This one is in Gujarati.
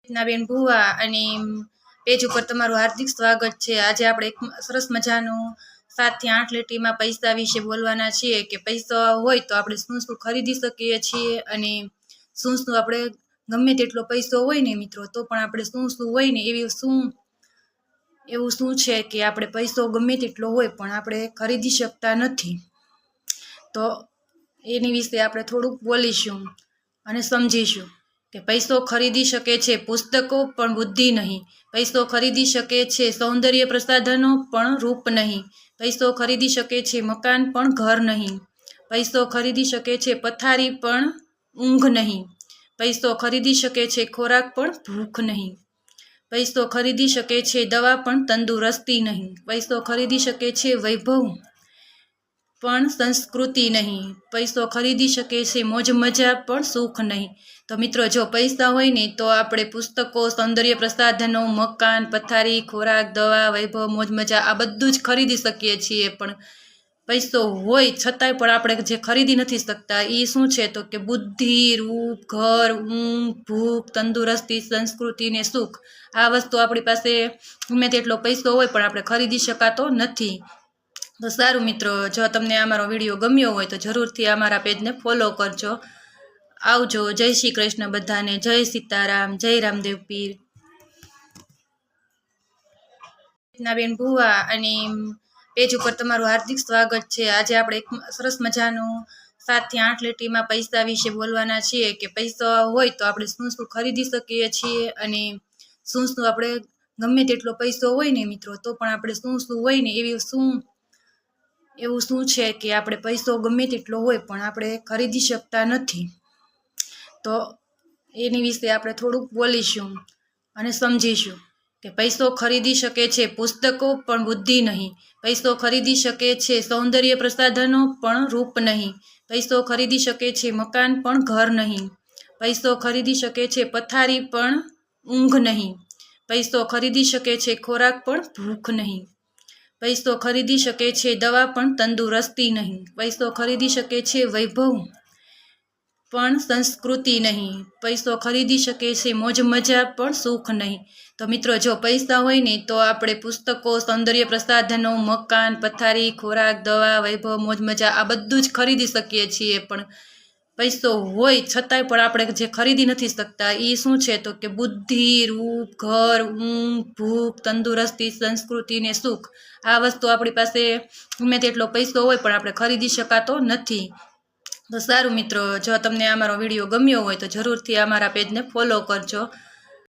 બેન ભુવા અને પેજ ઉપર તમારું હાર્દિક સ્વાગત છે। આજે આપણે એક સરસ મજાનું 7 થી 8 લીટીમાં પૈસા વિશે બોલવાના છીએ કે પૈસા હોય તો આપણે શું શું ખરીદી શકીએ છીએ અને શું શું આપણે ગમે તેટલો પૈસો હોય ને મિત્રો તો પણ આપણે શું શું હોય ને એવું શું છે કે આપણે પૈસો ગમે તેટલો હોય પણ આપણે ખરીદી શકતા નથી। તો એની વિશે આપણે થોડુંક બોલીશું અને સમજીશું કે પૈસો ખરીદી શકે છે પુસ્તકો પણ બુદ્ધિ નહીં, પૈસો ખરીદી શકે છે સૌંદર્ય પ્રસાધનો પણ રૂપ નહીં, પૈસો ખરીદી શકે છે મકાન પણ ઘર નહીં, પૈસો ખરીદી શકે છે પથારી પણ ઊંઘ નહીં, પૈસો ખરીદી શકે છે ખોરાક પણ ભૂખ નહીં, પૈસો ખરીદી શકે છે દવા પણ તંદુરસ્તી નહીં, પૈસો ખરીદી શકે છે વૈભવ પણ સંસ્કૃતિ નહીં, પૈસો ખરીદી શકે છે મોજ મજા પણ સુખ નહીં। તો મિત્રો જો પૈસા હોય ને તો આપણે પુસ્તકો, સૌંદર્ય પ્રસાધનો, મકાન, પથારી, ખોરાક, દવા, વૈભવ, મોજ મજા આ બધું જ ખરીદી શકીએ છીએ। પણ પૈસો હોય છતાંય પણ આપણે જે ખરીદી નથી શકતા એ શું છે તો કે બુદ્ધિ, રૂપ, ઘર, ઊંઘ, ભૂખ, તંદુરસ્તી, સંસ્કૃતિ ને સુખ આ વસ્તુ આપણી પાસે ગમે તેટલો પૈસો હોય પણ આપણે ખરીદી શકાતો નથી। તો સારું મિત્રો, જો તમને અમારો વિડીયો ગમ્યો હોય તો જરૂરથી અમારા પેજને ફોલો કરજો। આવજો। જય શ્રી કૃષ્ણ બધાને, જય સીતારામ, જય રામદેવ પીર। બેન ભુવા અને પેજ ઉપર તમારું હાર્દિક સ્વાગત છે। આજે આપણે એક સરસ મજાનું 7 થી 8 લીટીમાં પૈસા વિશે બોલવાના છીએ કે પૈસા હોય તો આપણે શું શું ખરીદી શકીએ છીએ અને શું શું આપણે ગમે તેટલો પૈસો હોય ને મિત્રો તો પણ આપણે શું શું હોય ને એવું શું છે કે આપણે પૈસો ગમે તેટલો હોય પણ આપણે ખરીદી શકતા નથી। તો એની વિશે આપણે થોડુંક બોલીશું અને સમજીશું કે પૈસો ખરીદી શકે છે પુસ્તકો પણ બુદ્ધિ નહીં, પૈસો ખરીદી શકે છે સૌંદર્ય પ્રસાધનો પણ રૂપ નહીં, પૈસો ખરીદી શકે છે મકાન પણ ઘર નહીં, પૈસો ખરીદી શકે છે પથારી પણ ઊંઘ નહીં, પૈસો ખરીદી શકે છે ખોરાક પણ ભૂખ નહીં, પૈસો ખરીદી શકે છે દવા પણ તંદુરસ્તી નહીં, પૈસો ખરીદી શકે છે વૈભવ પણ સંસ્કૃતિ નહીં, પૈસો ખરીદી શકે છે મોજ મજા પણ સુખ નહીં। તો મિત્રો જો પૈસા હોય ને તો આપણે પુસ્તકો, સૌંદર્ય પ્રસાધનો, મકાન, પથારી, ખોરાક, દવા, વૈભવ, મોજ મજા આ બધું જ ખરીદી શકીએ છીએ। પણ પૈસો હોય છતાંય પણ આપણે જે ખરીદી નથી શકતા એ શું છે તો કે બુદ્ધિ, રૂપ, ઘર, ઊંઘ, ભૂખ, તંદુરસ્તી, સંસ્કૃતિ ને સુખ આ વસ્તુ આપણી પાસે ગમે તેટલો પૈસો હોય પણ આપણે ખરીદી શકાતો નથી। તો સારું મિત્રો, જો તમને અમારો વિડીયો ગમ્યો હોય તો જરૂરથી અમારા પેજને ફોલો કરજો।